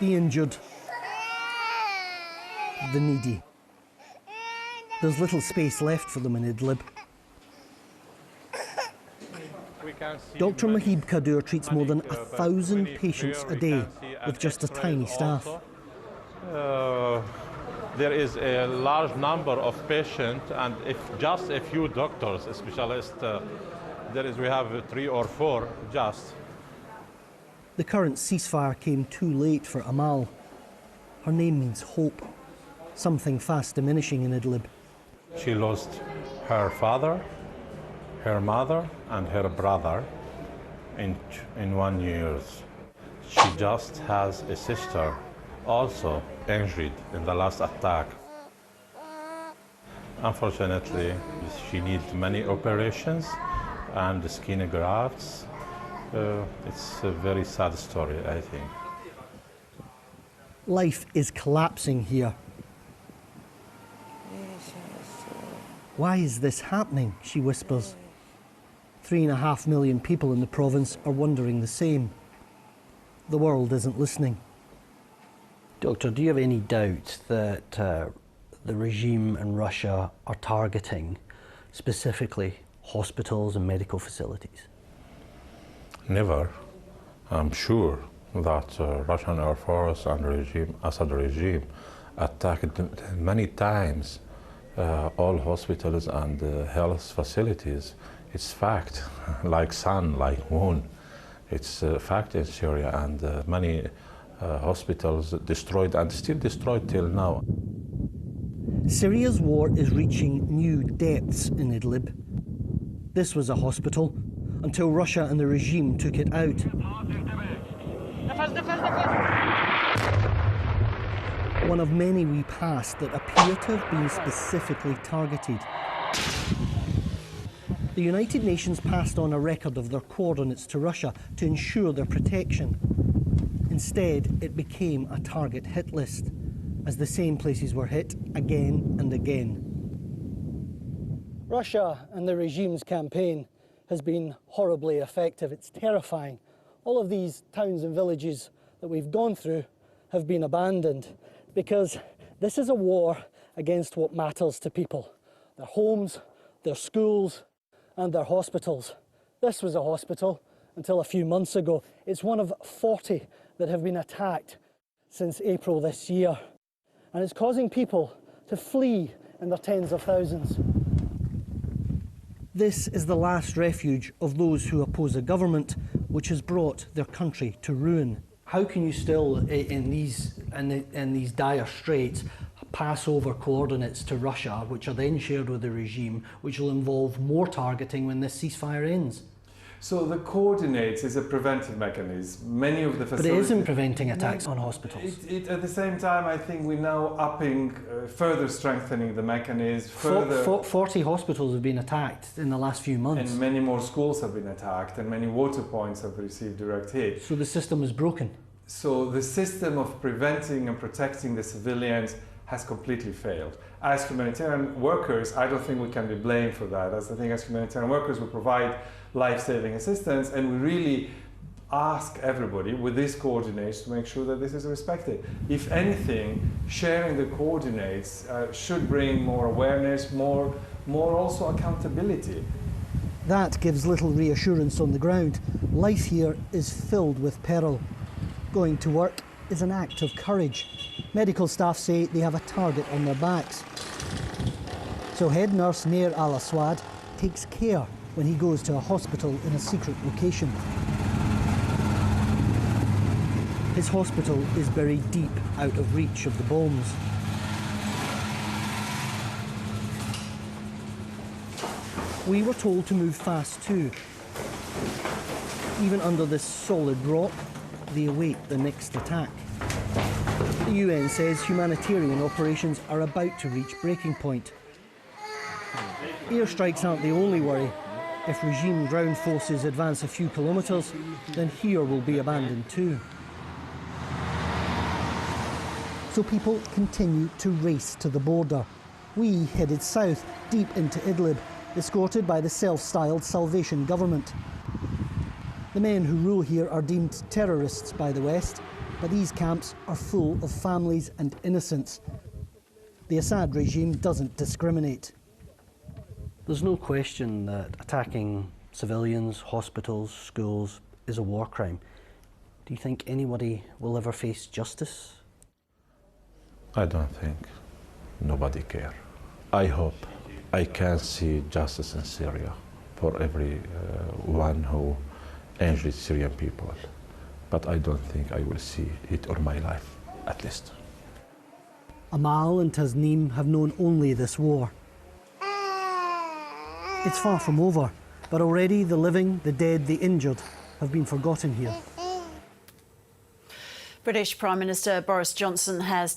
the injured, the needy. There's little space left for them in Idlib. Dr. Mahib Kadur treats more than 1,000 patients a day with just a tiny staff. There is a large number of patients, and if just a few doctors, specialists, we have 3 or 4 just. The current ceasefire came too late for Amal. Her name means hope, something fast diminishing in Idlib. She lost her father, her mother, and her brother in 1 year. She just has a sister also injured in the last attack. Unfortunately, she needs many operations and skin grafts. It's a very sad story, I think. Life is collapsing here. Why is this happening? She whispers. 3.5 million people in the province are wondering the same. The world isn't listening. Doctor, do you have any doubt that the regime in Russia are targeting specifically hospitals and medical facilities? Never. I'm sure that Russian Air Force and Assad regime attacked many times all hospitals and health facilities. It's fact, like sun, like moon. It's a fact in Syria, and many hospitals destroyed and still destroyed till now. Syria's war is reaching new depths in Idlib. This was a hospital until Russia and the regime took it out. One of many we passed that appear to have been specifically targeted. The United Nations passed on a record of their coordinates to Russia to ensure their protection. Instead, it became a target hit list, as the same places were hit again and again. Russia and the regime's campaign has been horribly effective. It's terrifying. All of these towns and villages that we've gone through have been abandoned because this is a war against what matters to people. Their homes, their schools, and their hospitals. This was a hospital until a few months ago. It's one of 40 that have been attacked since April this year. And it's causing people to flee in their tens of thousands. This is the last refuge of those who oppose a government which has brought their country to ruin. How can you still, in these dire straits, pass over coordinates to Russia, which are then shared with the regime, which will involve more targeting when this ceasefire ends? So the coordinates is a preventive mechanism. Many of the facilities... But it isn't preventing attacks on hospitals. At the same time, I think we're now upping, further strengthening the mechanism. 40 hospitals have been attacked in the last few months. And many more schools have been attacked, and many water points have received direct hit. So the system is broken. So the system of preventing and protecting the civilians has completely failed. As humanitarian workers, I don't think we can be blamed for that. I think as humanitarian workers, we provide life-saving assistance, and we really ask everybody with these coordinates to make sure that this is respected. If anything, sharing the coordinates should bring more awareness, more also accountability. That gives little reassurance on the ground. Life here is filled with peril. Going to work is an act of courage. Medical staff say they have a target on their backs. So head nurse Nair Al-Aswad takes care when he goes to a hospital in a secret location. His hospital is buried deep out of reach of the bombs. We were told to move fast too. Even under this solid rock, they await the next attack. The UN says humanitarian operations are about to reach breaking point. Airstrikes aren't the only worry. If regime ground forces advance a few kilometres, then here will be abandoned too. So people continue to race to the border. We headed south, deep into Idlib, escorted by the self-styled Salvation government. The men who rule here are deemed terrorists by the West, but these camps are full of families and innocents. The Assad regime doesn't discriminate. There's no question that attacking civilians, hospitals, schools is a war crime. Do you think anybody will ever face justice? I don't think. Nobody care. I hope I can see justice in Syria for every one who injured Syrian people. But I don't think I will see it all my life, at least. Amal and Tasneem have known only this war. It's far from over, but already the living, the dead, the injured have been forgotten here. British Prime Minister Boris Johnson has